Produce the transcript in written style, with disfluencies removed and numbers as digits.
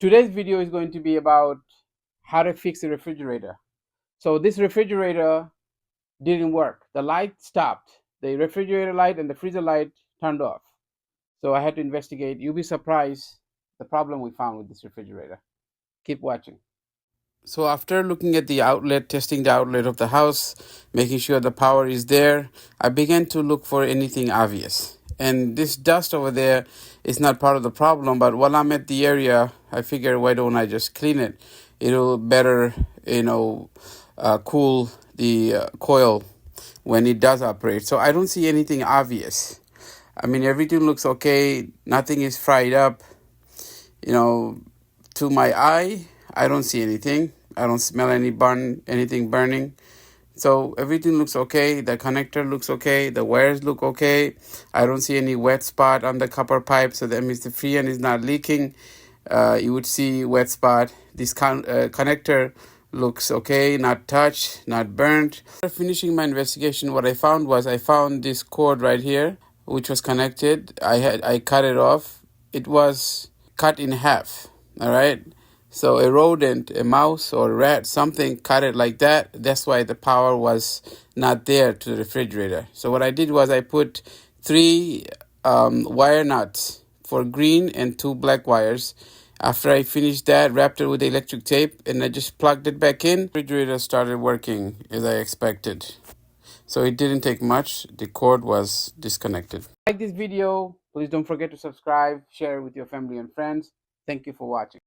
Today's video is going to be about how to fix the refrigerator. So this refrigerator didn't work. The light stopped. The refrigerator light and the freezer light turned off. So I had to investigate. You'll be surprised the problem we found with this refrigerator. Keep watching. So after looking at the outlet, testing the outlet of the house, making sure the power is there, I began to look for anything obvious. And this dust over there is not part of the problem, but while I'm at the area, I figure why don't I just clean it? It'll better, cool the coil when it does operate. So I don't see anything obvious. I mean, everything looks okay. Nothing is fried up. To my eye, I don't see anything. I don't smell anything burning. So everything looks okay. The connector looks okay. The wires look okay. I don't see any wet spot on the copper pipe. So that means the freon is not leaking. You would see wet spot. This connector looks okay, not touched, not burnt. After finishing my investigation, what I found this cord right here, which was connected. I cut it off. It was cut in half. All right. So a rodent, a mouse or a rat, something cut it like that. That's why the power was not there to the refrigerator. So what I did was I put 3 wire nuts for green and 2 black wires. After I finished that, wrapped it with the electric tape, and I just plugged it back in. The refrigerator started working as I expected. So it didn't take much. The cord was disconnected. Like this video, please don't forget to subscribe, share it with your family and friends. Thank you for watching.